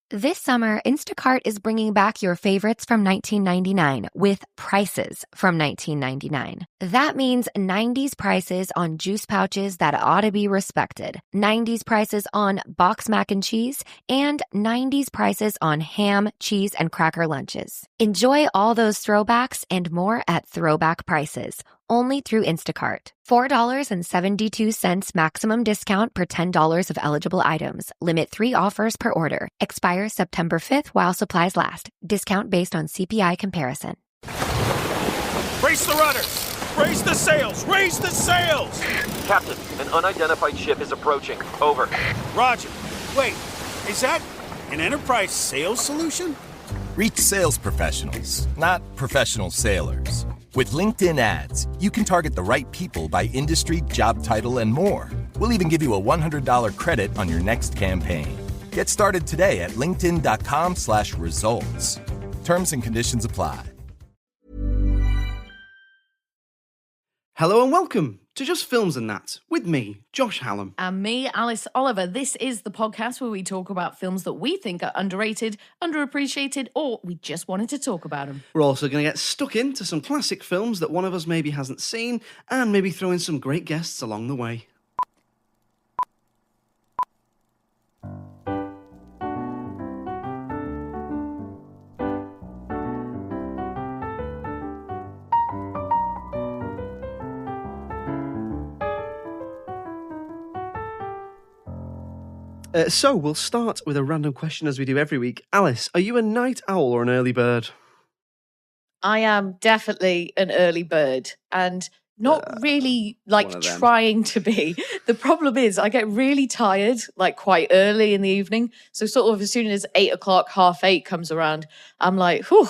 This summer, Instacart is bringing back your favorites from 1999 with prices from 1999. That means 90s prices on juice pouches that ought to be respected, 90s prices on box mac and cheese, and 90s prices on ham, cheese, and cracker lunches. Enjoy all those throwbacks and more at Throwback Prices, only through Instacart. $4.72 maximum discount per $10 of eligible items. Limit 3 offers per order. Expires September 5th while supplies last. Discount based on CPI comparison. Brace the rudders! Raise the sails! Raise the sails! Captain, an unidentified ship is approaching. Over. Roger. Wait, is that an enterprise sales solution? Reach sales professionals, not professional sailors. With LinkedIn ads, you can target the right people by industry, job title, and more. We'll even give you a $100 credit on your next campaign. Get started today at linkedin.com/results. Terms and conditions apply. Hello and welcome to Just Films and That with me, Josh Hallam. And me, Alice Oliver. This is the podcast where we talk about films that we think are underrated, underappreciated, or we just wanted to talk about them. We're also going to get stuck into some classic films that one of us maybe hasn't seen, and maybe throw in some great guests along the way. So we'll start with a random question as we do every week. Alice, are you a night owl or an early bird? I am definitely an early bird and not really like trying to be. The problem is I get really tired like quite early in the evening. So sort of as soon as 8 o'clock, 7:30 comes around, I'm like, whew,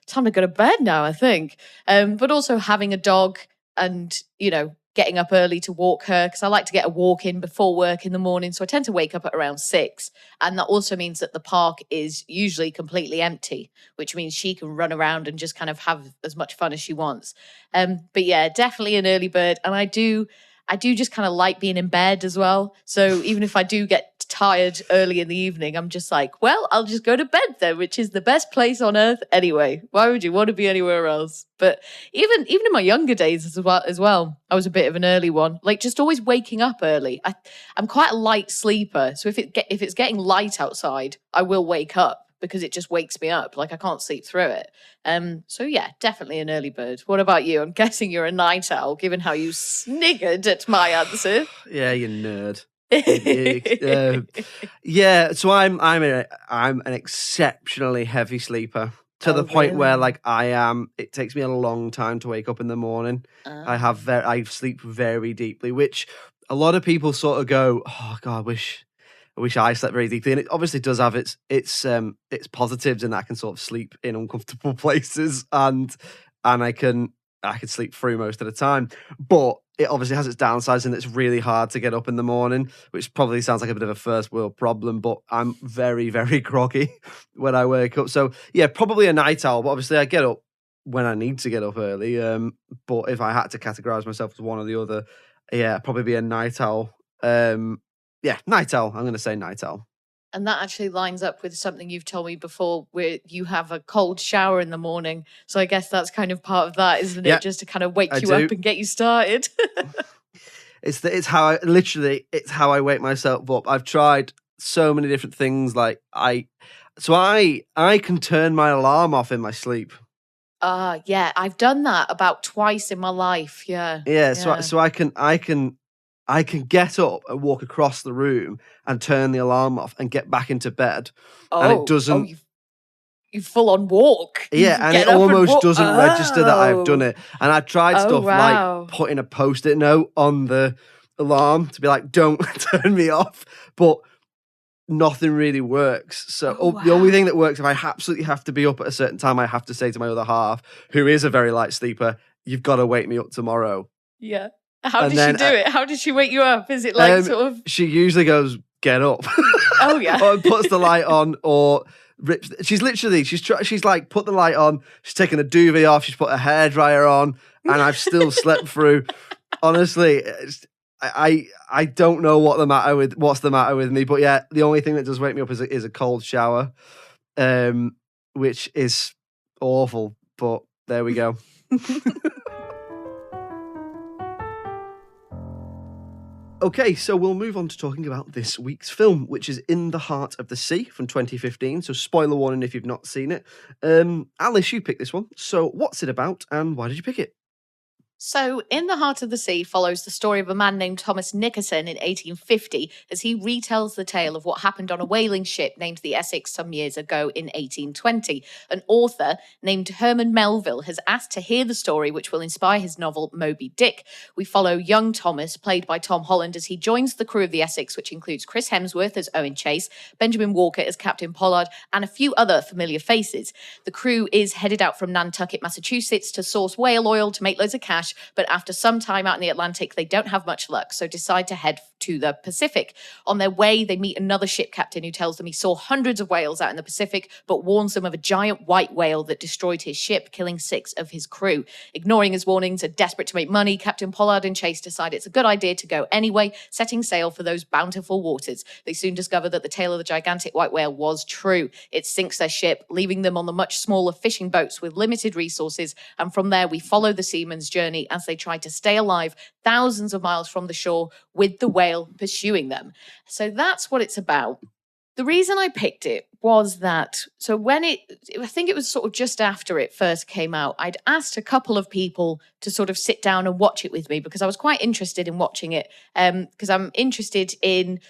time to go to bed now, I think. But also having a dog and, you know, getting up early to walk her because I like to get a walk in before work in the morning. So I tend to wake up at around 6. And that also means that the park is usually completely empty, which means she can run around and just kind of have as much fun as she wants. But yeah, definitely an early bird. And I do just kind of like being in bed as well. So even if I do get tired early in the evening, I'm just like, well, I'll just go to bed then, which is the best place on earth anyway. Why would you want to be anywhere else? But even in my younger days as well, I was a bit of an early one, like just always waking up early. I'm quite a light sleeper. So if it's getting light outside, I will wake up because it just wakes me up. Like I can't sleep through it. So yeah, definitely an early bird. What about you? I'm guessing you're a night owl, given how you sniggered at my answer. Yeah, you nerd. Yeah, so I'm an exceptionally heavy sleeper to the point where like it takes me a long time to wake up in the morning. I sleep very deeply, which a lot of people sort of go, oh God, I wish I slept very deeply. And it obviously does have its positives in that I can sort of sleep in uncomfortable places and I can sleep through most of the time. But it obviously has its downsides and it's really hard to get up in the morning, which probably sounds like a bit of a first world problem, but I'm very, very groggy when I wake up. So yeah, probably a night owl, but obviously I get up when I need to get up early. But if I had to categorize myself as one or the other, yeah, probably be a night owl. Yeah, night owl. I'm going to say night owl. And that actually lines up with something you've told me before where you have a cold shower in the morning. So I guess that's kind of part of that, isn't it? Yeah, just to kind of wake you up and get you started. It's how I wake myself up. I've tried so many different things. Like I can turn my alarm off in my sleep. Yeah, I've done that about twice in my life. Yeah. Yeah. So I can get up and walk across the room and turn the alarm off and get back into bed. And it doesn't... you full on walk. Yeah, and it almost doesn't register that I've done it. And I've tried stuff like putting a Post-it note on the alarm to be like, don't turn me off. But nothing really works. So the only thing that works, if I absolutely have to be up at a certain time, I have to say to my other half, who is a very light sleeper, you've got to wake me up tomorrow. Yeah. How does she do it? How does she wake you up? Is it like sort of... She usually goes, get up. Oh, yeah. Or puts the light on or rips... She's like, put the light on. She's taken the duvet off. She's put a hairdryer on. And I've still slept through. Honestly, I don't know what's the matter with me, but yeah, the only thing that does wake me up is a cold shower, which is awful. But there we go. Okay, so we'll move on to talking about this week's film, which is In the Heart of the Sea from 2015. So spoiler warning if you've not seen it. Alice, you picked this one. So what's it about and why did you pick it? So, In the Heart of the Sea follows the story of a man named Thomas Nickerson in 1850 as he retells the tale of what happened on a whaling ship named the Essex some years ago in 1820. An author named Herman Melville has asked to hear the story, which will inspire his novel Moby Dick. We follow young Thomas, played by Tom Holland, as he joins the crew of the Essex, which includes Chris Hemsworth as Owen Chase, Benjamin Walker as Captain Pollard, and a few other familiar faces. The crew is headed out from Nantucket, Massachusetts to source whale oil to make loads of cash. But after some time out in the Atlantic, they don't have much luck, so decide to head to the Pacific. On their way, they meet another ship captain who tells them he saw hundreds of whales out in the Pacific, but warns them of a giant white whale that destroyed his ship, killing 6 of his crew. Ignoring his warnings and desperate to make money, Captain Pollard and Chase decide it's a good idea to go anyway, setting sail for those bountiful waters. They soon discover that the tale of the gigantic white whale was true. It sinks their ship, leaving them on the much smaller fishing boats with limited resources, and from there we follow the seaman's journey as they try to stay alive thousands of miles from the shore with the whale pursuing them. So that's what it's about. The reason I picked it was that, so when I think it was sort of just after it first came out, I'd asked a couple of people to sort of sit down and watch it with me because I was quite interested in watching it, because I'm interested in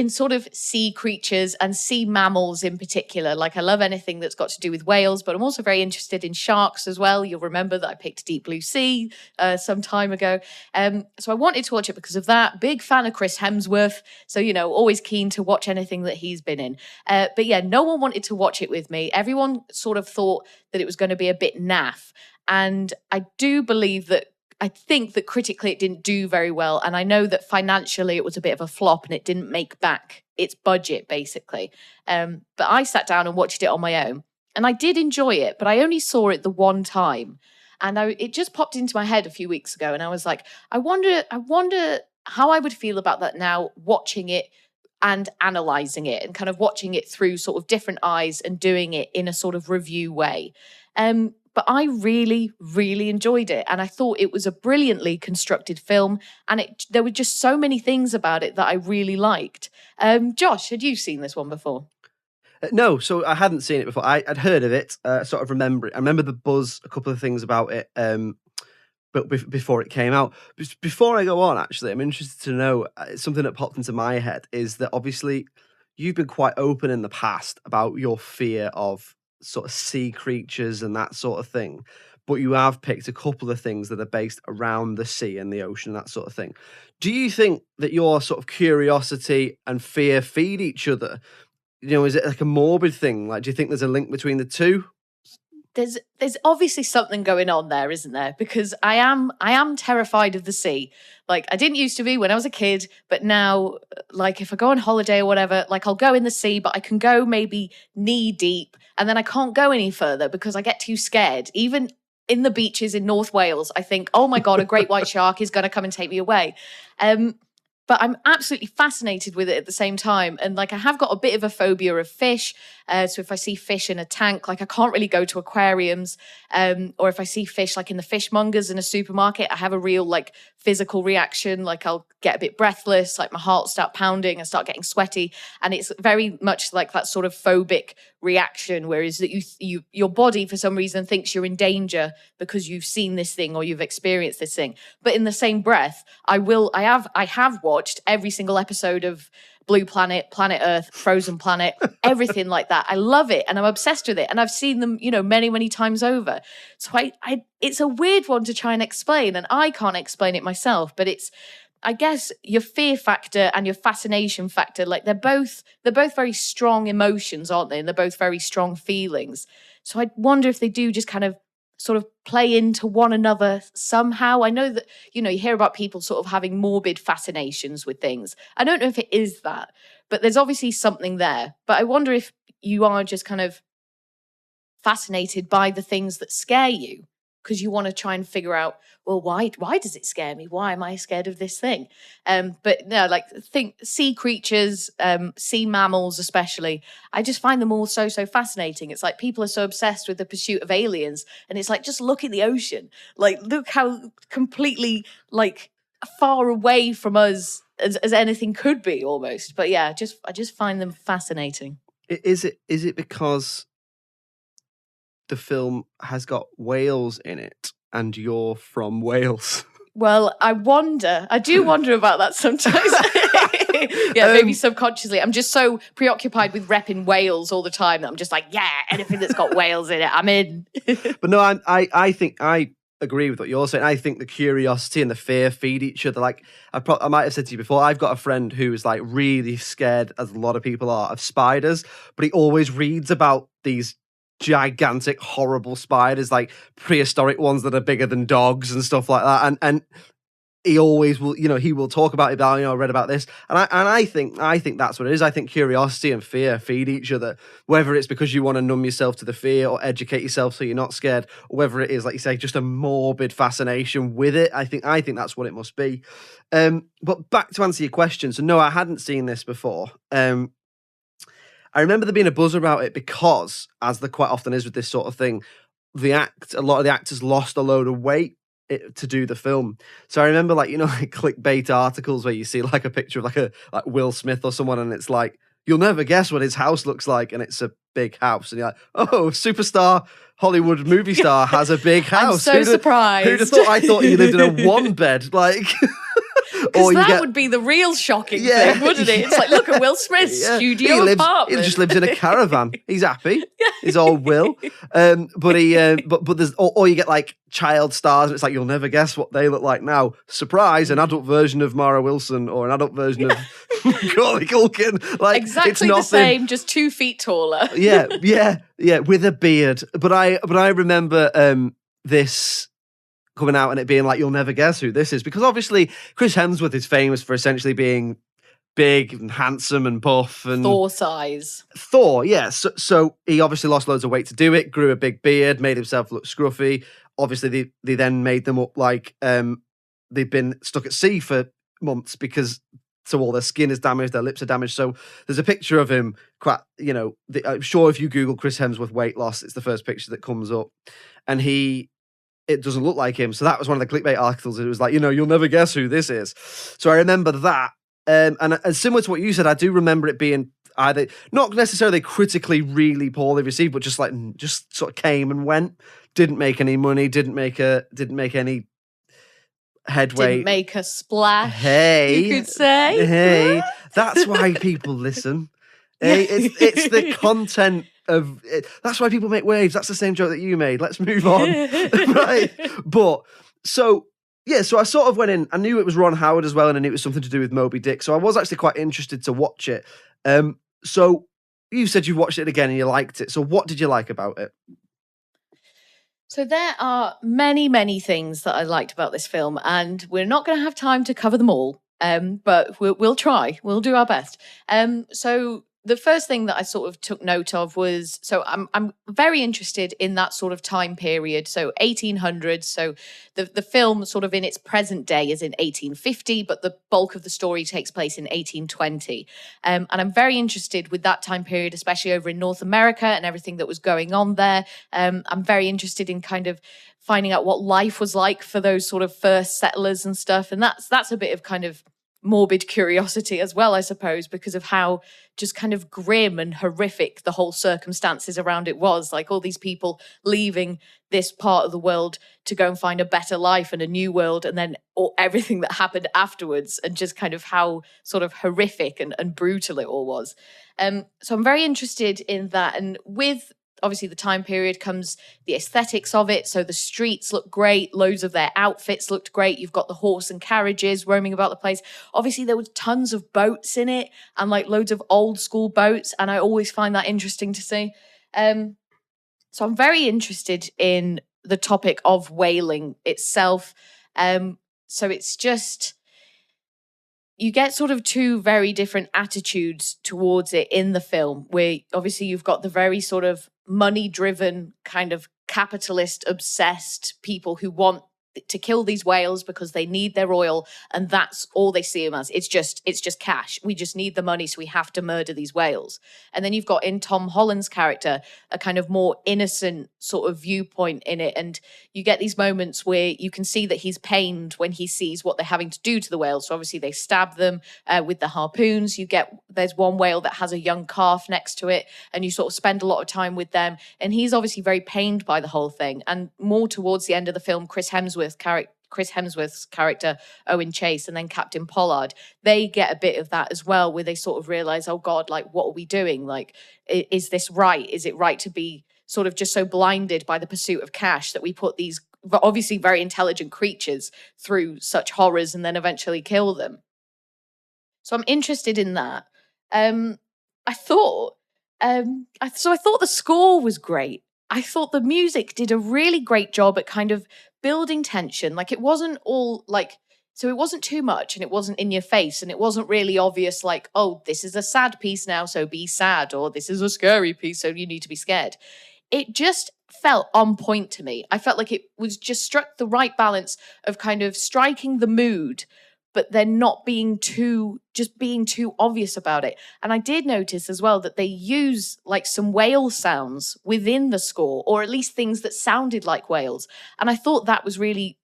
sort of sea creatures and sea mammals in particular. Like I love anything that's got to do with whales, but I'm also very interested in sharks as well. You'll remember that I picked Deep Blue Sea some time ago. So I wanted to watch it because of that. Big fan of Chris Hemsworth. So, always keen to watch anything that he's been in. But yeah, no one wanted to watch it with me. Everyone sort of thought that it was going to be a bit naff. And I think that critically it didn't do very well. And I know that financially it was a bit of a flop and it didn't make back its budget, basically. But I sat down and watched it on my own. And I did enjoy it, but I only saw it the one time. And it just popped into my head a few weeks ago. And I was like, I wonder how I would feel about that now, watching it and analysing it and kind of watching it through sort of different eyes and doing it in a sort of review way. But I really, really enjoyed it. And I thought it was a brilliantly constructed film. And there were just so many things about it that I really liked. Josh, had you seen this one before? No, so I hadn't seen it before. I'd heard of it, sort of remember it. I remember the buzz, a couple of things about it, but before it came out. Before I go on, actually, I'm interested to know, something that popped into my head is that obviously you've been quite open in the past about your fear of sort of sea creatures and that sort of thing, but you have picked a couple of things that are based around the sea and the ocean, that sort of thing. Do you think that your sort of curiosity and fear feed each other? Is it like a morbid thing? Like, do you think there's a link between the two? There's obviously something going on there, isn't there? Because I am terrified of the sea. Like, I didn't used to be when I was a kid, but now, like, if I go on holiday or whatever, like, I'll go in the sea, but I can go maybe knee deep, and then I can't go any further because I get too scared. Even in the beaches in North Wales, I think, oh my God, a great white shark is going to come and take me away. But I'm absolutely fascinated with it at the same time. And like, I have got a bit of a phobia of fish. So if I see fish in a tank, like I can't really go to aquariums. Or if I see fish like in the fishmongers in a supermarket, I have a real like physical reaction. Like I'll get a bit breathless, like my heart will start pounding, I start getting sweaty. And it's very much like that sort of phobic reaction, whereas that your body for some reason thinks you're in danger because you've seen this thing or you've experienced this thing. But in the same breath, I have watched every single episode of Blue Planet, Planet Earth, Frozen Planet, everything like that. I love it and I'm obsessed with it. And I've seen them, many, many times over. So it's a weird one to try and explain, and I can't explain it myself, but it's, I guess, your fear factor and your fascination factor, like they're both very strong emotions, aren't they? And they're both very strong feelings. So I wonder if they do just kind of sort of play into one another somehow. I know that, you hear about people sort of having morbid fascinations with things. I don't know if it is that, but there's obviously something there. But I wonder if you are just kind of fascinated by the things that scare you. because you want to try and figure out, well, why does it scare me? Why am I scared of this thing? But no, like think sea creatures, sea mammals especially. I just find them all so fascinating. It's like people are so obsessed with the pursuit of aliens, and it's like, just look at the ocean. Like, look how completely like far away from us as anything could be almost. But yeah, I just find them fascinating. Is it because the film has got whales in it and you're from Wales? Well, I do wonder about that sometimes. Yeah, maybe subconsciously. I'm just so preoccupied with repping Wales all the time that I'm just like, yeah, anything that's got whales in it, I'm in. But no, I think I agree with what you're saying. I think the curiosity and the fear feed each other. Like I might have said to you before, I've got a friend who is like really scared, as a lot of people are, of spiders, but he always reads about these gigantic, horrible spiders, like prehistoric ones that are bigger than dogs and stuff like that. And he always will, he will talk about it. I read about this, and I think that's what it is. I think curiosity and fear feed each other. Whether it's because you want to numb yourself to the fear or educate yourself so you're not scared, or whether it is, like you say, just a morbid fascination with it. I think that's what it must be. But back to answer your question. So no, I hadn't seen this before. I remember there being a buzz about it because, as there quite often is with this sort of thing, a lot of the actors lost a load of weight to do the film. So I remember, like clickbait articles where you see like a picture of like Will Smith or someone, and it's like, you'll never guess what his house looks like, and it's a big house, and you're like, oh, superstar Hollywood movie star has a big house. I'm so surprised. Who'd have thought? I thought you lived in a one bed, like. Because that would be the real shocking thing, wouldn't it? It's like, look at Will Smith's studio apartment. He just lives in a caravan. He's happy. He's all Will. But there's, or you get like child stars, and it's like, you'll never guess what they look like now. Surprise, an adult version of Mara Wilson or an adult version of Macaulay Culkin. Like, exactly it's nothing. The same, just 2 feet taller. yeah, with a beard. But I remember this coming out and it being like, you'll never guess who this is, because obviously Chris Hemsworth is famous for essentially being big and handsome and buff and Thor size. Yeah. So he obviously lost loads of weight to do it, grew a big beard, made himself look scruffy. Obviously they then made them up like they've been stuck at sea for months because all their skin is damaged, their lips are damaged. So there's a picture of him quite, I'm sure if you Google Chris Hemsworth weight loss, it's the first picture that comes up, and it doesn't look like him. So that was one of the clickbait articles. It was like, you'll never guess who this is. So I remember that. And similar to what you said, I do remember it being either not necessarily critically really poorly received, but just sort of came and went. Didn't make any money. Didn't make any headway. Didn't make a splash. Hey, you could say. Hey, that's why people listen. Hey, it's the content of it. That's why people make waves. That's the same joke that you made. Let's move on. Right. But so I sort of went in. I knew it was Ron Howard as well, and I knew it was something to do with Moby Dick. So I was actually quite interested to watch it. So you said you watched it again and you liked it. So what did you like about it? So there are many, many things that I liked about this film, and we're not going to have time to cover them all. But we'll try. We'll do our best. So the first thing that I sort of took note of was, so I'm very interested in that sort of time period. So 1800s. So the film sort of in its present day is in 1850, but the bulk of the story takes place in 1820. And I'm very interested with that time period, especially over in North America and everything that was going on there. I'm very interested in kind of finding out what life was like for those sort of first settlers and stuff. And that's a bit of kind of morbid curiosity as well, I suppose, because of how just kind of grim and horrific the whole circumstances around it was. Like all these people leaving this part of the world to go and find a better life and a new world, and then everything that happened afterwards, and just kind of how sort of horrific and brutal it all was. So I'm very interested in that. And with obviously the time period comes the aesthetics of it. So the streets look great. Loads of their outfits looked great. You've got the horse and carriages roaming about the place. Obviously there was tons of boats in it, and like loads of old school boats. And I always find that interesting to see. So I'm very interested in the topic of whaling itself. So it's just, you get sort of 2 very different attitudes towards it in the film, where obviously you've got the very sort of money-driven kind of capitalist obsessed people who want to kill these whales because they need their oil, and that's all they see them as. It's just cash. We just need the money, so we have to murder these whales. And then you've got in Tom Holland's character a kind of more innocent sort of viewpoint in it, and you get these moments where you can see that he's pained when he sees what they're having to do to the whales. So obviously they stab them with the harpoons. There's one whale that has a young calf next to it, and you sort of spend a lot of time with them, and he's obviously very pained by the whole thing. And more towards the end of the film, Chris Hemsworth's character, Owen Chase, and then Captain Pollard, they get a bit of that as well, where they sort of realize, oh God, like, what are we doing? Like, is this right? Is it right to be sort of just so blinded by the pursuit of cash that we put these obviously very intelligent creatures through such horrors and then eventually kill them? So I'm interested in that. I thought the score was great. I thought the music did a really great job at kind of building tension. Like, it wasn't all like, so it wasn't too much and it wasn't in your face and it wasn't really obvious like, oh, this is a sad piece now, so be sad, or this is a scary piece, so you need to be scared. It just felt on point to me. I felt like it was just struck the right balance of kind of striking the mood, but then not being too obvious about it. And I did notice as well that they use like some whale sounds within the score, or at least things that sounded like whales. And I thought that was really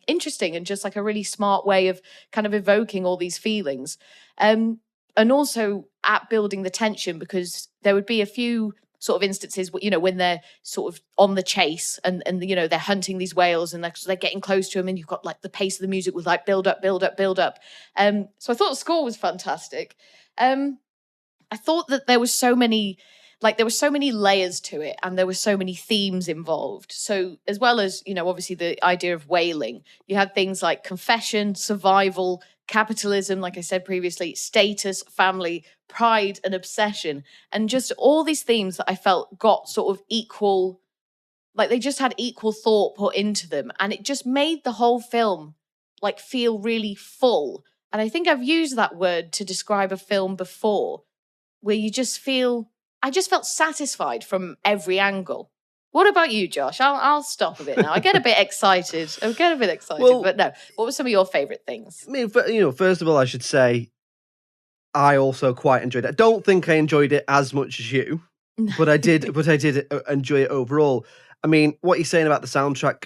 interesting, and just like a really smart way of kind of evoking all these feelings. And also at building the tension, because there would be a few sort of instances, you know, when they're sort of on the chase and you know, they're hunting these whales and they're getting close to them, and you've got like the pace of the music with like build up. So I thought the score was fantastic. I thought that there were so many layers to it, and there were so many themes involved. So as well as, you know, obviously the idea of whaling, you had things like confession, survival, capitalism, like I said previously, status, family, pride, and obsession, and just all these themes that I felt got sort of equal, like they just had equal thought put into them, and it just made the whole film like feel really full. And I think I've used that word to describe a film before, where I just felt satisfied from every angle. What about you, Josh? I'll stop a bit now. I get a bit excited. Well, but no. What were some of your favourite things? I mean, you know, first of all, I should say I also quite enjoyed it. I don't think I enjoyed it as much as you, but I did. But I did enjoy it overall. I mean, what you're saying about the soundtrack,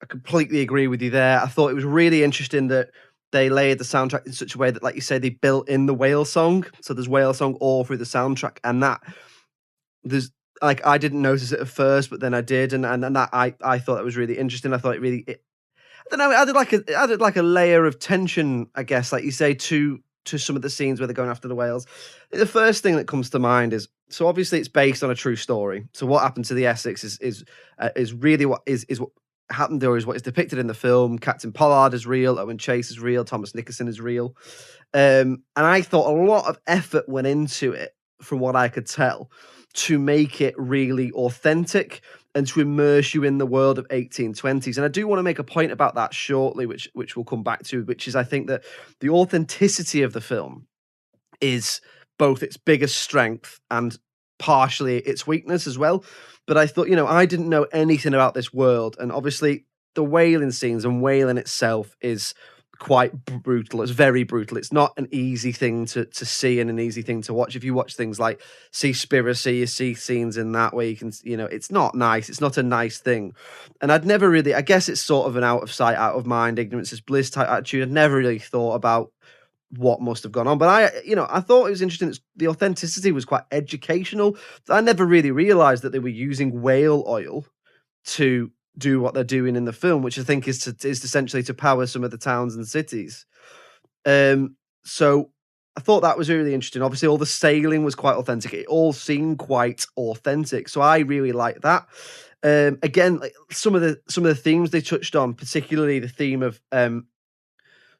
I completely agree with you there. I thought it was really interesting that they layered the soundtrack in such a way that, like you say, they built in the whale song. So there's whale song all through the soundtrack, and that there's. Like, I didn't notice it at first, but then I did, and that I thought that was really interesting. I thought I don't know, added like a layer of tension, I guess, like you say, to some of the scenes where they're going after the whales. The first thing that comes to mind is, so obviously it's based on a true story. So what happened to the Essex is really what happened, or is what is depicted in the film. Captain Pollard is real, Owen Chase is real, Thomas Nicholson is real, and I thought a lot of effort went into it, from what I could tell, to make it really authentic and to immerse you in the world of 1820s. And I do want to make a point about that shortly, which we'll come back to, which is, I think that the authenticity of the film is both its biggest strength and partially its weakness as well. But I thought, you know, I didn't know anything about this world. And obviously the whaling scenes and whaling itself is quite brutal. It's very brutal. It's not an easy thing to see and an easy thing to watch. If you watch things like Seaspiracy, you see scenes in that way, you can, you know, it's not nice. It's not a nice thing. And I'd never really, I guess it's sort of an out of sight, out of mind, ignorance is bliss type attitude. I'd never really thought about what must have gone on. But I thought it was interesting. The authenticity was quite educational. I never really realized that they were using whale oil to do what they're doing in the film, which I think is essentially to power some of the towns and cities. So I thought that was really interesting. Obviously, all the sailing was quite authentic. It all seemed quite authentic. So I really liked that. Again, like some of the themes they touched on, particularly the theme of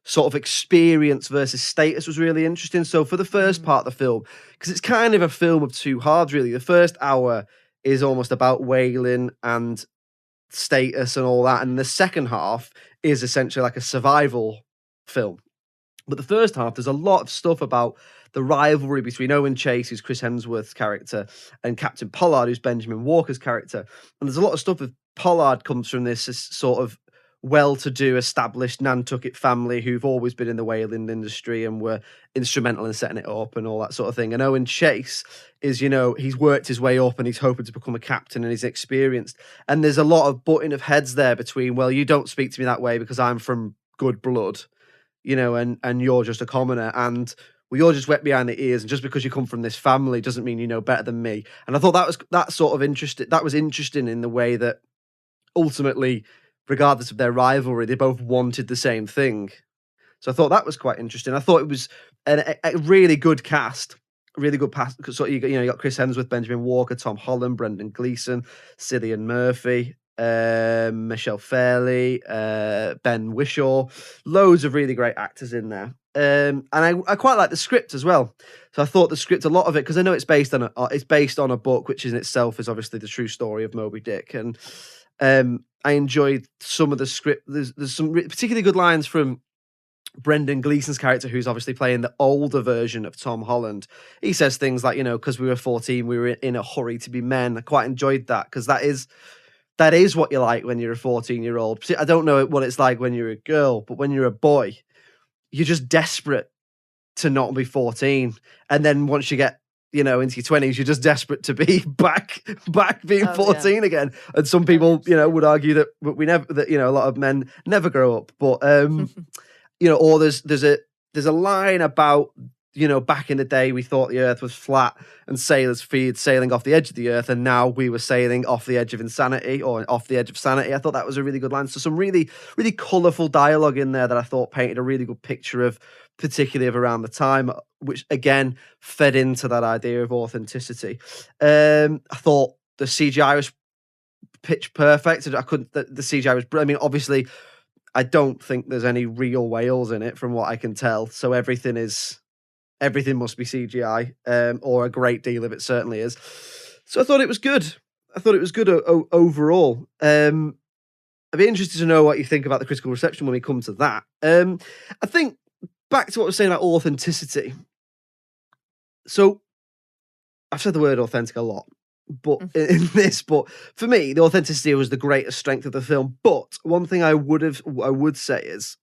sort of experience versus status, was really interesting. So for the first part of the film, because it's kind of a film of two halves, really. The first hour is almost about whaling and status and all that, and the second half is essentially like a survival film, But the first half, there's a lot of stuff about the rivalry between Owen Chase, who's Chris Hemsworth's character, and Captain Pollard, who's Benjamin Walker's character. And there's a lot of stuff with Pollard comes from this sort of well-to-do, established Nantucket family who've always been in the whaling industry and were instrumental in setting it up and all that sort of thing. And Owen Chase is, he's worked his way up and he's hoping to become a captain and he's experienced. And there's a lot of butting of heads there between, well, you don't speak to me that way because I'm from good blood, and you're just a commoner. And well, you're just wet behind the ears, and just because you come from this family doesn't mean you know better than me. And I thought that was interesting in the way that ultimately, regardless of their rivalry, they both wanted the same thing. So I thought that was quite interesting. I thought it was a really good cast, really good cast. So you got Chris Hemsworth, Benjamin Walker, Tom Holland, Brendan Gleeson, Cillian Murphy, Michelle Fairley, Ben Whishaw, loads of really great actors in there. And I quite like the script as well. So I thought the script, a lot of it, because I know it's based on a book, which in itself is obviously the true story of Moby Dick, and I enjoyed some of the script. There's some particularly good lines from Brendan Gleeson's character, who's obviously playing the older version of Tom Holland. He says things like, because we were 14, we were in a hurry to be men. I quite enjoyed that, because that is what you like when you're a 14-year-old. I don't know what it's like when you're a girl, but when you're a boy, you're just desperate to not be 14. And then once you get into your 20s, you're just desperate to be back being 14 again. And some people, would argue that a lot of men never grow up. But or there's a line about, back in the day we thought the earth was flat and sailors feared sailing off the edge of the earth, and now we were sailing off the edge of insanity, or off the edge of sanity. I thought that was a really good line. So some really, really colourful dialogue in there that I thought painted a really good picture of, particularly of around the time, which again fed into that idea of authenticity. I thought the CGI was pitch perfect. The CGI was, obviously I don't think there's any real whales in it from what I can tell. So everything must be CGI, or a great deal of it certainly is. So I thought it was good. Overall. I'd be interested to know what you think about the critical reception when we come to that. I think back to what I was saying about authenticity. So I've said the word authentic a lot, but but for me, the authenticity was the greatest strength of the film. But one thing I would say is,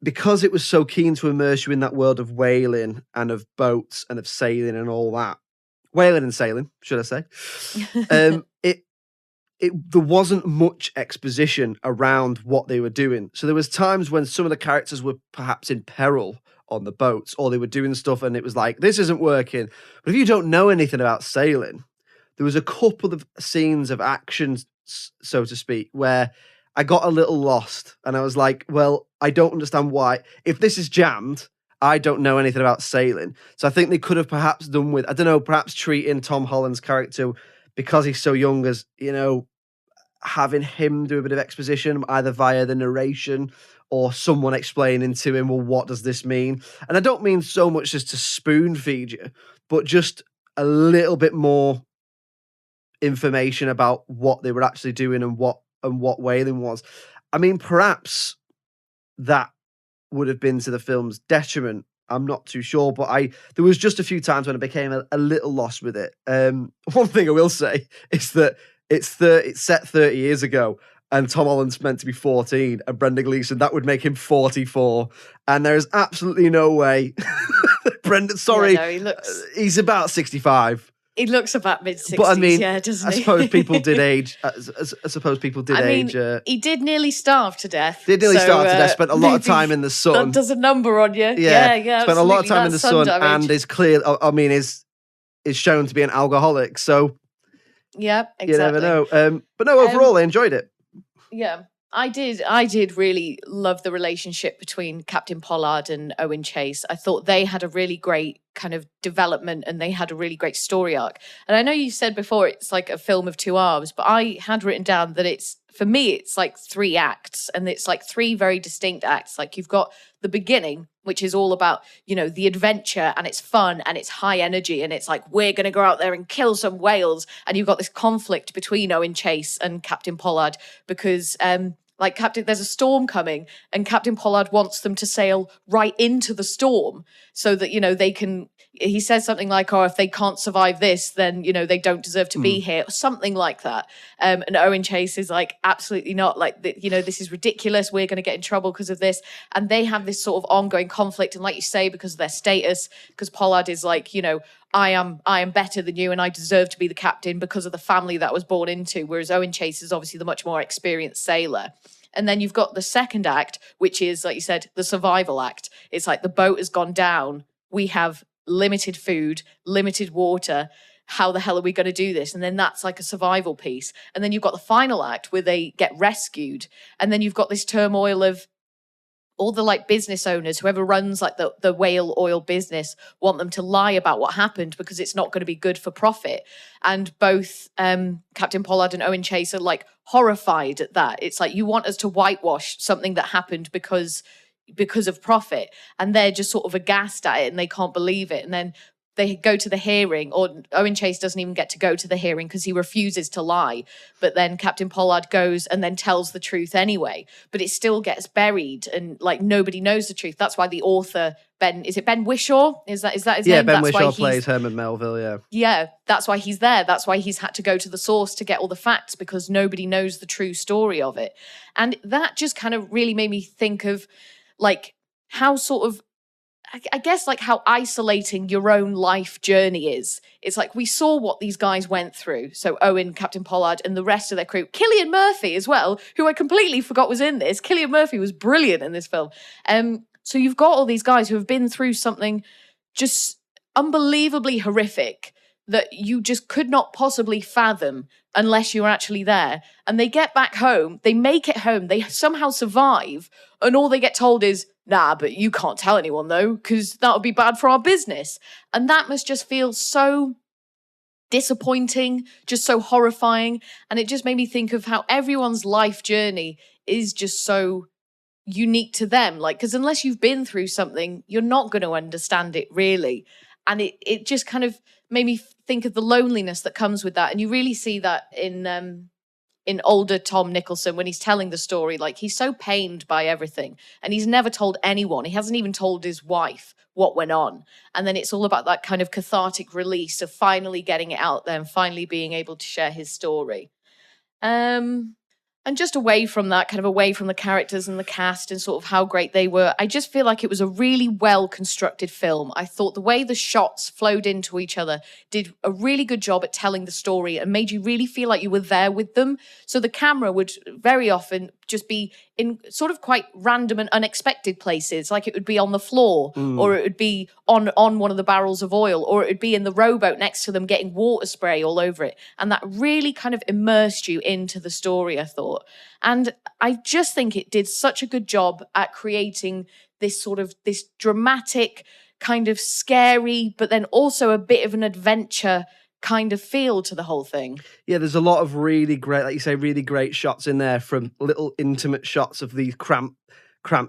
because it was so keen to immerse you in that world of whaling and of boats and of sailing and all that, whaling and sailing, should I say? There wasn't much exposition around what they were doing. So there was times when some of the characters were perhaps in peril on the boats, or they were doing stuff and it was like, this isn't working. But if you don't know anything about sailing, there was a couple of scenes of action, so to speak, where I got a little lost and I was like, well, I don't understand why. If this is jammed, I don't know anything about sailing. So I think they could have perhaps done with, perhaps treating Tom Holland's character, because he's so young, as, having him do a bit of exposition, either via the narration or someone explaining to him, well, what does this mean? And I don't mean so much as to spoon feed you, but just a little bit more information about what they were actually doing and what whaling was. Perhaps that would have been to the film's detriment. I'm not too sure, but there was just a few times when I became a little lost with it. One thing I will say is that it's set 30 years ago, and Tom Holland's meant to be 14, and Brendan Gleeson, that would make him 44. And there is absolutely no way. Brendan, sorry, he's about 65. He looks about mid-60s, but doesn't he? I suppose people did age. He did nearly starve to death. Spent a lot of time in the sun. That does a number on you. Yeah. Spent a lot of time in the sun, and is clear. Is shown to be an alcoholic. So yeah, exactly. You never know. But no, overall, I enjoyed it. Yeah, I did really love the relationship between Captain Pollard and Owen Chase. I thought they had a really great kind of development, and they had a really great story arc. And I know you said before it's like a film of 2 hours, but I had written down that for me, it's like 3 acts, and it's like 3 very distinct acts. Like you've got the beginning, which is all about, the adventure, and it's fun and it's high energy, and it's like, we're going to go out there and kill some whales. And you've got this conflict between Owen Chase and Captain Pollard, because Like there's a storm coming and Captain Pollard wants them to sail right into the storm so that, they can, he says something like, oh, if they can't survive this, then, they don't deserve to be here, something like that. And Owen Chase is like, absolutely not. Like, this is ridiculous. We're going to get in trouble because of this. And they have this sort of ongoing conflict. And like you say, because of their status, because Pollard is like, I am better than you and I deserve to be the captain because of the family that I was born into. Whereas Owen Chase is obviously the much more experienced sailor. And then you've got the second act, which is, like you said, the survival act. It's like the boat has gone down. We have limited food, limited water. How the hell are we going to do this? And then that's like a survival piece. And then you've got the final act where they get rescued. And then you've got this turmoil of all the like business owners, whoever runs like the whale oil business, want them to lie about what happened because it's not going to be good for profit. And both Captain Pollard and Owen Chase are like horrified at that. It's like, you want us to whitewash something that happened because of profit. And they're just sort of aghast at it and they can't believe it. And then they go to the hearing, or Owen Chase doesn't even get to go to the hearing because he refuses to lie. But then Captain Pollard goes and then tells the truth anyway. But it still gets buried and like nobody knows the truth. That's why the author, Ben Whishaw? Is that his name? Yeah, Ben that's Whishaw plays Herman Melville, yeah. Yeah, that's why he's there. That's why he's had to go to the source to get all the facts, because nobody knows the true story of it. And that just kind of really made me think of like how sort of, I guess like how isolating your own life journey is. It's like we saw what these guys went through. So Owen, Captain Pollard, and the rest of their crew. Cillian Murphy as well, who I completely forgot was in this. Cillian Murphy was brilliant in this film. So you've got all these guys who have been through something just unbelievably horrific that you just could not possibly fathom unless you were actually there. And they get back home, they make it home, they somehow survive, and all they get told is, nah, but you can't tell anyone though, because that would be bad for our business. And that must just feel so disappointing, just so horrifying. And it just made me think of how everyone's life journey is just so unique to them. Like, because unless you've been through something, you're not going to understand it really. And it just kind of made me think of the loneliness that comes with that. And you really see that in older Tom Nicholson when he's telling the story. Like, he's so pained by everything and he's never told anyone. He hasn't even told his wife what went on. And then it's all about that kind of cathartic release of finally getting it out there and finally being able to share his story. And just away from that, kind of away from the characters and the cast and sort of how great they were, I just feel like it was a really well-constructed film. I thought the way the shots flowed into each other did a really good job at telling the story and made you really feel like you were there with them. So the camera would very often just be in sort of quite random and unexpected places, like it would be on the floor, or it would be on one of the barrels of oil, or it would be in the rowboat next to them getting water spray all over it. And that really kind of immersed you into the story, I thought. And I just think it did such a good job at creating this sort of this dramatic, kind of scary, but then also a bit of an adventure kind of feel to the whole thing. Yeah, there's a lot of really great, like you say, really great shots in there, from little intimate shots of these cramped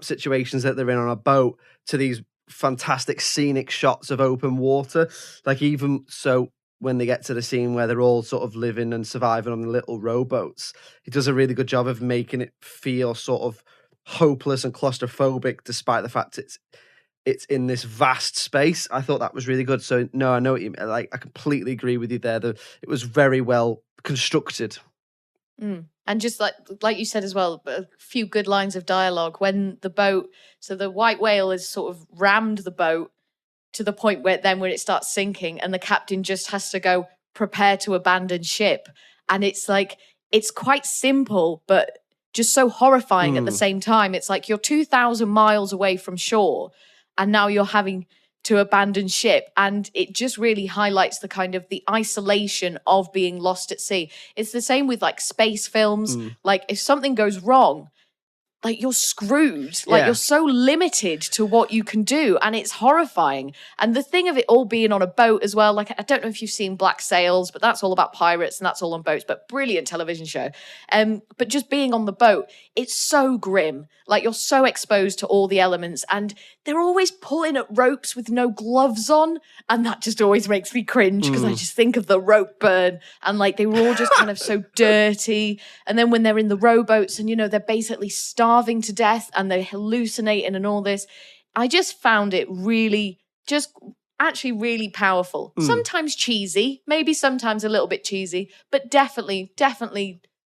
situations that they're in on a boat to these fantastic scenic shots of open water. Like, even so, when they get to the scene where they're all sort of living and surviving on the little rowboats, it does a really good job of making it feel sort of hopeless and claustrophobic, despite the fact it's in this vast space. I thought that was really good. So no, I know what you mean. Like, I completely agree with you there. It was very well constructed. And just like you said as well, a few good lines of dialogue when the boat, so the white whale has sort of rammed the boat to the point where then when it starts sinking and the captain just has to go, prepare to abandon ship. And it's like, it's quite simple, but just so horrifying at the same time. It's like you're 2,000 miles away from shore and now you're having to abandon ship. And it just really highlights the kind of the isolation of being lost at sea. It's the same with like space films. Like, if something goes wrong, like you're screwed. Like you're so limited to what you can do, and it's horrifying. And the thing of it all being on a boat as well, like I don't know if you've seen Black Sails, but that's all about pirates and that's all on boats, but brilliant television show. But just being on the boat, it's so grim. Like you're so exposed to all the elements, and they're always pulling at ropes with no gloves on, and that just always makes me cringe because I just think of the rope burn, and like they were all just kind of so dirty. And then when they're in the rowboats and, you know, they're basically starving to death and they're hallucinating and all this, I just found it really actually really powerful. Sometimes cheesy, maybe sometimes a little bit cheesy, but definitely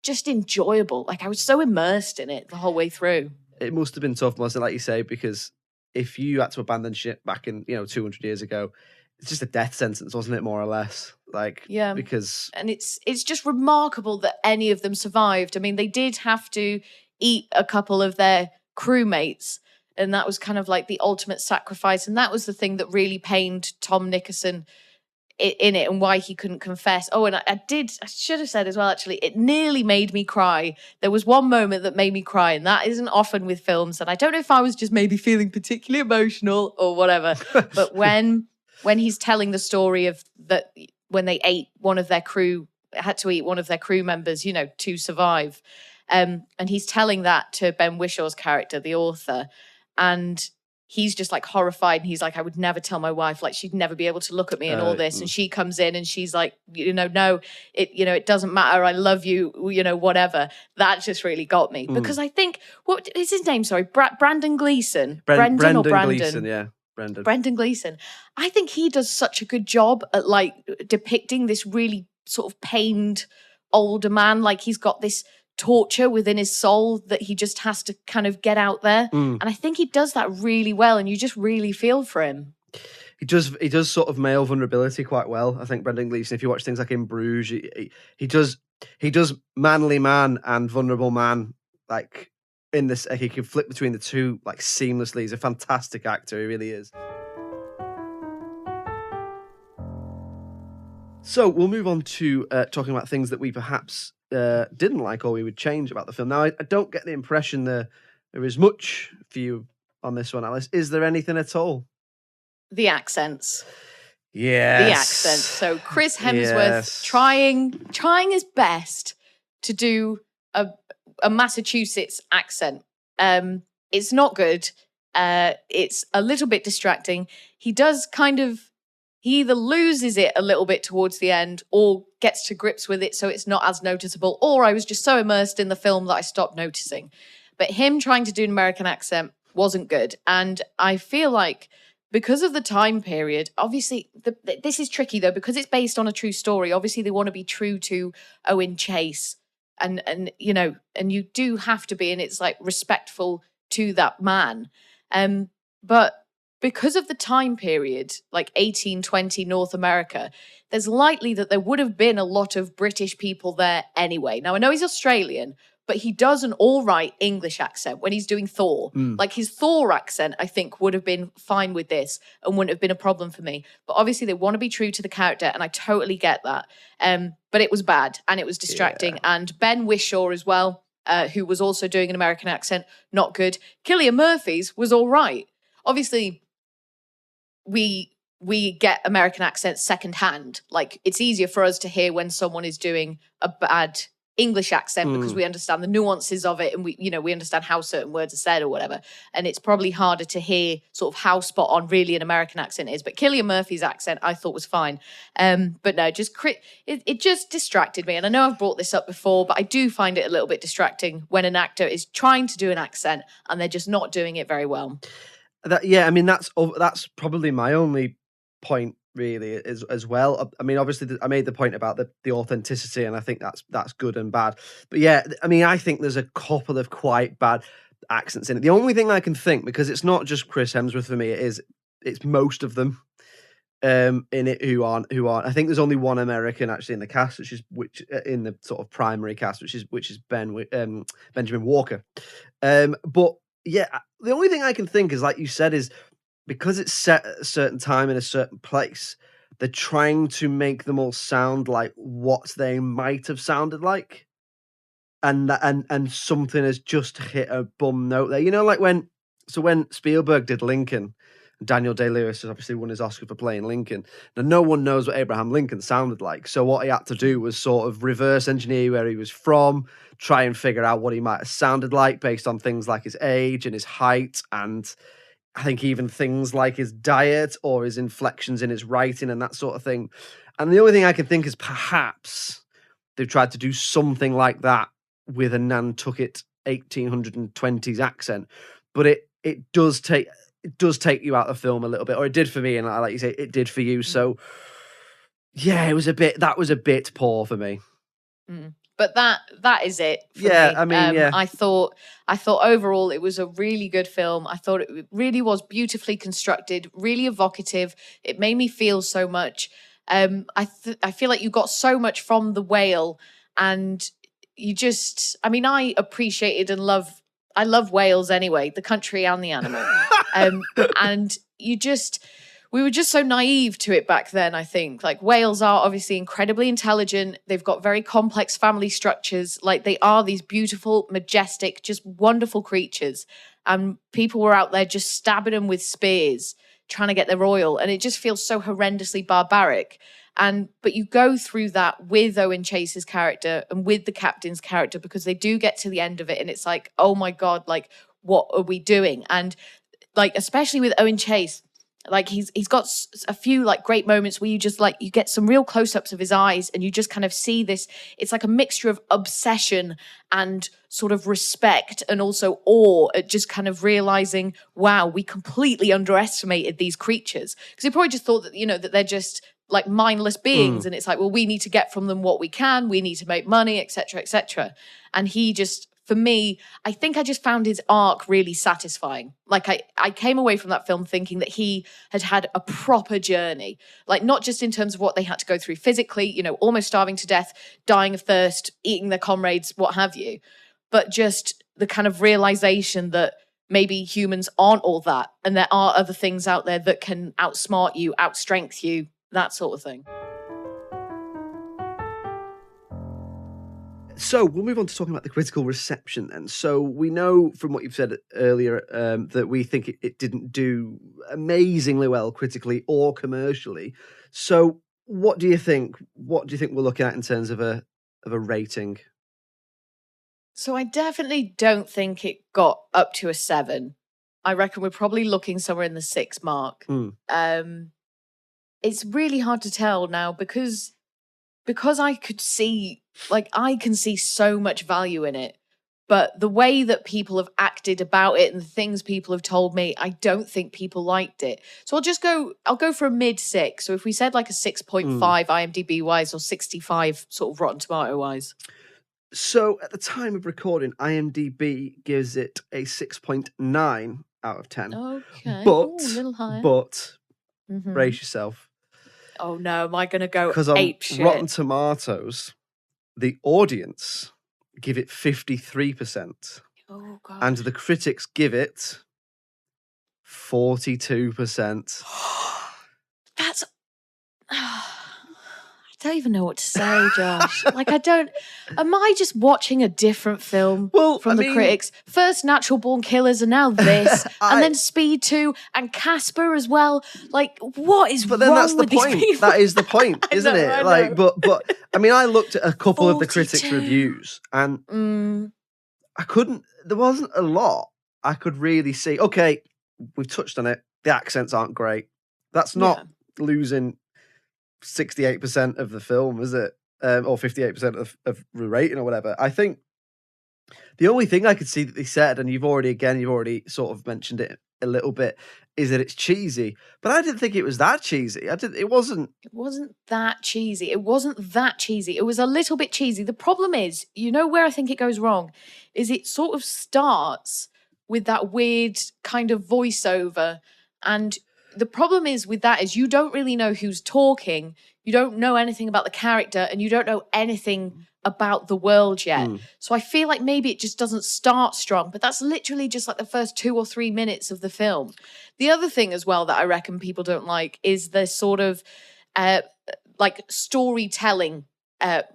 just enjoyable. Like I was so immersed in it the whole way through. It must have been tough, mustn't it, like you say, because if you had to abandon ship back in, 200 years ago, it's just a death sentence, wasn't it, more or less? Like, yeah, because... And it's just remarkable that any of them survived. I mean, they did have to eat a couple of their crewmates, and that was kind of like the ultimate sacrifice. And that was the thing that really pained Tom Nickerson in it, and why he couldn't confess. Oh, and I should have said as well, actually, it nearly made me cry. There was one moment that made me cry, and that isn't often with films. And I don't know if I was just maybe feeling particularly emotional or whatever, but when he's telling the story of that, when they ate one of their crew, had to eat one of their crew members, to survive. And he's telling that to Ben Wishaw's character, the author, and he's just like horrified, and he's like, I would never tell my wife, like she'd never be able to look at me and all this. And she comes in and she's like, no, it doesn't matter. I love you, whatever. That just really got me because I think, what is his name? Sorry, Brandon Gleeson. Brendan Gleeson, yeah. Brendan Gleeson. I think he does such a good job at like depicting this really sort of pained older man. Like he's got this torture within his soul that he just has to kind of get out there. And I think he does that really well, and you just really feel for him. He does sort of male vulnerability quite well. I think Brendan Gleeson, if you watch things like In Bruges, he does manly man and vulnerable man, like in this, he can flip between the two like seamlessly. He's a fantastic actor, he really is. So we'll move on to talking about things that we perhaps didn't like or we would change about the film. Now, I don't get the impression there is much for you on this one, Alice. Is there anything at all? The accents. Yes. The accents. So Chris Hemsworth trying his best to do a Massachusetts accent. It's not good. It's a little bit distracting. He either loses it a little bit towards the end or gets to grips with it so it's not as noticeable, or I was just so immersed in the film that I stopped noticing. But him trying to do an American accent wasn't good. And I feel like because of the time period, obviously, this is tricky though, because it's based on a true story. Obviously, they want to be true to Owen Chase and you do have to be, and it's like respectful to that man. But because of the time period, like 1820 North America, there's likely that there would have been a lot of British people there anyway. Now, I know he's Australian, but he does an all right English accent when he's doing Thor. Like his Thor accent, I think, would have been fine with this and wouldn't have been a problem for me. But obviously they want to be true to the character, and I totally get that. But it was bad and it was distracting. Yeah. And Ben Whishaw as well, who was also doing an American accent, not good. Cillian Murphy's was all right. Obviously, we get American accents secondhand. Like it's easier for us to hear when someone is doing a bad English accent because we understand the nuances of it, and we understand how certain words are said or whatever. And it's probably harder to hear sort of how spot on really an American accent is. But Cillian Murphy's accent I thought was fine. But no, it just distracted me. And I know I've brought this up before, but I do find it a little bit distracting when an actor is trying to do an accent and they're just not doing it very well. That's probably my only point really as well. I mean, obviously I made the point about the authenticity, and I think that's good and bad. But yeah, I mean, I think there's a couple of quite bad accents in it. The only thing I can think, because it's not just Chris Hemsworth for me, it's most of them in it who aren't. I think there's only one American actually in the cast, which in the sort of primary cast, which is Benjamin Walker. But yeah, the only thing I can think is, like you said, is because it's set at a certain time in a certain place, they're trying to make them all sound like what they might have sounded like. and something has just hit a bum note there. You know, like when Spielberg did Lincoln, Daniel Day-Lewis has obviously won his Oscar for playing Lincoln. Now, no one knows what Abraham Lincoln sounded like. So what he had to do was sort of reverse engineer where he was from, try and figure out what he might have sounded like based on things like his age and his height, and I think even things like his diet or his inflections in his writing and that sort of thing. And the only thing I can think is perhaps they've tried to do something like that with a Nantucket 1820s accent. But it does take you out of the film a little bit, or it did for me, and like you say, it did for you. So yeah, that was a bit poor for me. But that is it for me. I mean, yeah. I thought overall it was a really good film. I thought it really was beautifully constructed, really evocative. It made me feel so much. I feel like you got so much from the whale, and you just, I mean, I appreciated and I love whales anyway, the country and the animal. And we were just so naive to it back then, I think. Like, whales are obviously incredibly intelligent. They've got very complex family structures. Like, they are these beautiful, majestic, just wonderful creatures. And people were out there just stabbing them with spears, trying to get their oil. And it just feels so horrendously barbaric. But you go through that with Owen Chase's character and with the captain's character, because they do get to the end of it and it's like, oh my God, like, what are we doing? And like, especially with Owen Chase, like he's got a few like great moments where you just like, you get some real close-ups of his eyes and you just kind of see this, it's like a mixture of obsession and sort of respect and also awe at just kind of realizing, wow, we completely underestimated these creatures. Because he probably just thought that, you know, that they're just like mindless beings. And it's like, well, we need to get from them what we can. We need to make money, etc., etc. And he just, for me, I think I just found his arc really satisfying. Like I came away from that film thinking that he had a proper journey, like not just in terms of what they had to go through physically, you know, almost starving to death, dying of thirst, eating their comrades, what have you, but just the kind of realization that maybe humans aren't all that. And there are other things out there that can outsmart you, outstrength you, that sort of thing. So we'll move on to talking about the critical reception then. So we know from what you've said earlier that we think it didn't do amazingly well critically or commercially. So what do you think? What do you think we're looking at in terms of a rating? So I definitely don't think it got up to a 7. I reckon we're probably looking somewhere in the 6 mark. It's really hard to tell now because I could see, like, I can see so much value in it, but the way that people have acted about it and the things people have told me, I don't think people liked it. So I'll go for a mid 6. So if we said like a 6.5 IMDb wise or 65 sort of Rotten Tomato wise. So at the time of recording, IMDb gives it a 6.9 out of 10. Okay. But, a little higher. But, brace yourself. Oh no, am I going to go ape shit? Because on Rotten Tomatoes, the audience give it 53%. Oh God. And the critics give it 42%. That's... I don't even know what to say, Josh. Like, am I just watching a different film from the critics? First Natural Born Killers and now this, and then Speed 2 and Casper as well. Like, what is wrong with these people? That is the point, isn't it? Like, but I mean, I looked at a couple of the critics' reviews and there wasn't a lot I could really see. Okay, we've touched on it. The accents aren't great. That's not losing 68% of the film, is it? Or 58% of the rating or whatever. I think the only thing I could see that they said, and you've already sort of mentioned it a little bit, is that it's cheesy. But I didn't think it was that cheesy. It wasn't that cheesy. It wasn't that cheesy. It was a little bit cheesy. The problem is, you know where I think it goes wrong? Is it sort of starts with that weird kind of voiceover, and the problem is with that is you don't really know who's talking. You don't know anything about the character and you don't know anything about the world yet. So I feel like maybe it just doesn't start strong, but that's literally just like the first 2 or 3 minutes of the film. The other thing as well that I reckon people don't like is the sort of like storytelling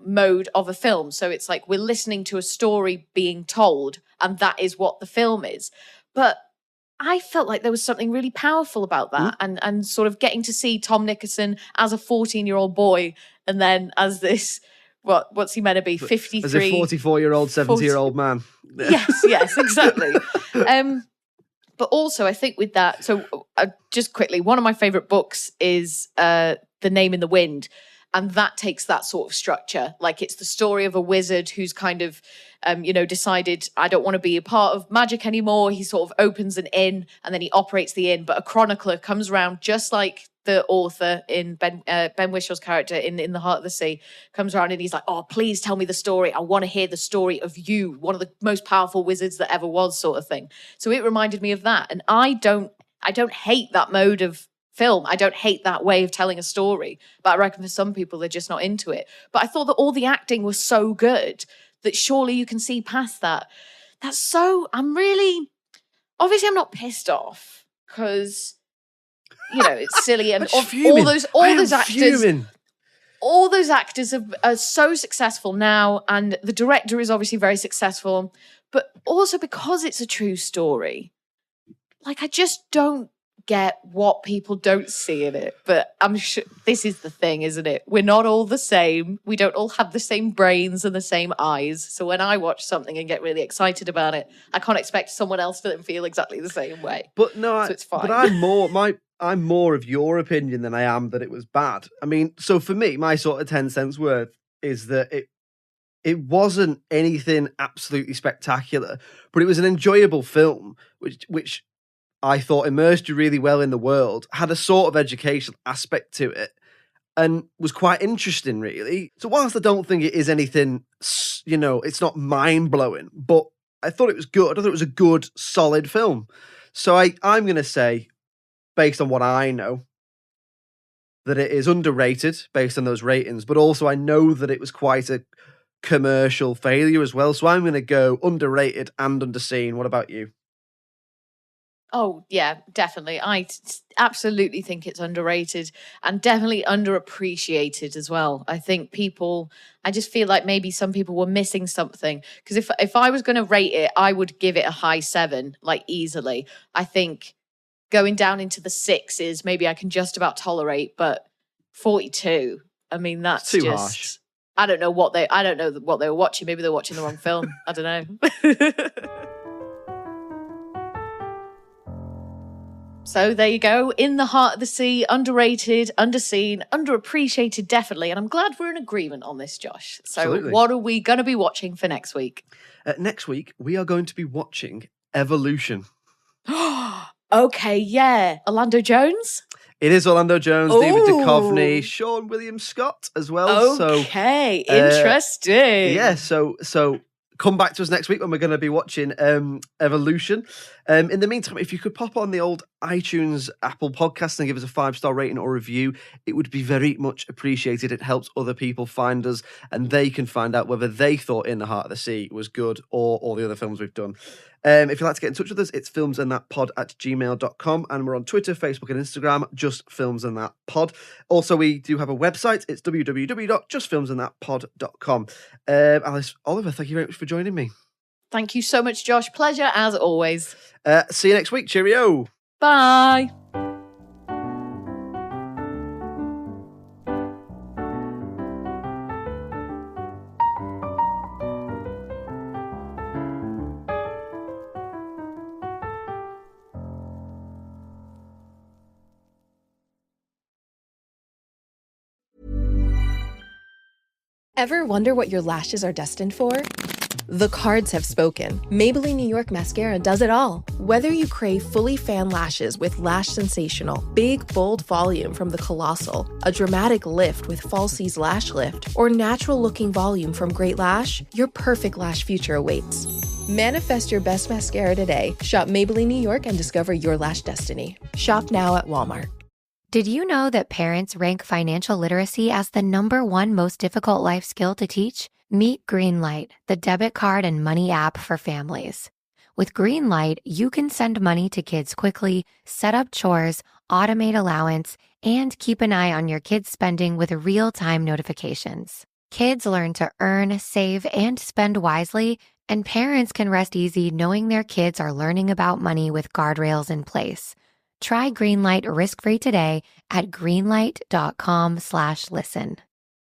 mode of a film. So it's like we're listening to a story being told, and that is what the film is. But I felt like there was something really powerful about that, and sort of getting to see Tom Nicholson as a 14-year-old boy, and then as this, what's he meant to be, 53? As a 44-year-old, 70-year-old man. Yes, exactly. But also, I think with that, so just quickly, one of my favorite books is The Name in the Wind. And that takes that sort of structure. Like, it's the story of a wizard who's kind of, decided, I don't want to be a part of magic anymore. He sort of opens an inn and then he operates the inn. But a chronicler comes around, just like the author in Ben Whishaw's character in The Heart of the Sea, comes around and he's like, oh, please tell me the story. I want to hear the story of you, one of the most powerful wizards that ever was, sort of thing. So it reminded me of that. And I don't hate that mode of film. I don't hate that way of telling a story, but I reckon for some people they're just not into it. But I thought that all the acting was so good that surely you can see past that. Obviously I'm not pissed off because, it's silly and all those actors are so successful now, and the director is obviously very successful, but also because it's a true story. Like, I just don't get what people don't see in it. But I'm sure this is the thing, isn't it? We're not all the same. We don't all have the same brains and the same eyes. So when I watch something and get really excited about it, I can't expect someone else to then feel exactly the same way. But no, so it's fine. But I'm more of your opinion than I am that it was bad. I mean, so for me, my sort of 10 cents worth is that it wasn't anything absolutely spectacular, but it was an enjoyable film, which I thought immersed you really well in the world, had a sort of educational aspect to it, and was quite interesting, really. So whilst I don't think it is anything, it's not mind-blowing, but I thought it was good. I thought it was a good, solid film. So I'm going to say, based on what I know, that it is underrated based on those ratings, but also I know that it was quite a commercial failure as well. So I'm going to go underrated and underseen. What about you? Oh, yeah, definitely. I absolutely think it's underrated and definitely underappreciated as well. I just feel like maybe some people were missing something. Because if I was going to rate it, I would give it a high 7, like easily. I think going down into the 6s, maybe I can just about tolerate, but 42, I mean, that's too just harsh. I don't know what they were watching. Maybe they're watching the wrong film. I don't know. So there you go. In the Heart of the Sea, underrated, underseen, underappreciated, definitely. And I'm glad we're in agreement on this, Josh. So Absolutely. What are we going to be watching for next week? Next week, we are going to be watching Evolution. Okay, yeah. Orlando Jones? It is Orlando Jones, David Duchovny, Sean William Scott as well. Okay, interesting. Yeah, so come back to us next week when we're going to be watching Evolution. In the meantime, if you could pop on the old iTunes, Apple Podcast and give us a 5-star rating or review, it would be very much appreciated. It helps other people find us and they can find out whether they thought In the Heart of the Sea was good or all the other films we've done. If you'd like to get in touch with us, it's filmsandthatpod@gmail.com, and we're on Twitter, Facebook and Instagram, just Films and That Pod. Also, we do have a website. It's www.justfilmsandthatpod.com. Alice, Oliver, thank you very much for joining me. Thank you so much, Josh. Pleasure as always. See you next week. Cheerio. Bye. Ever wonder what your lashes are destined for? The cards have spoken. Maybelline New York Mascara does it all. Whether you crave fully fan lashes with Lash Sensational, big, bold volume from the Colossal, a dramatic lift with Falsies Lash Lift, or natural-looking volume from Great Lash, your perfect lash future awaits. Manifest your best mascara today. Shop Maybelline New York and discover your lash destiny. Shop now at Walmart. Did you know that parents rank financial literacy as the #1 most difficult life skill to teach? Meet Greenlight, the debit card and money app for families. With Greenlight, you can send money to kids quickly, set up chores, automate allowance, and keep an eye on your kids' spending with real-time notifications. Kids learn to earn, save, and spend wisely, and parents can rest easy knowing their kids are learning about money with guardrails in place. Try Greenlight risk-free today at greenlight.com/listen.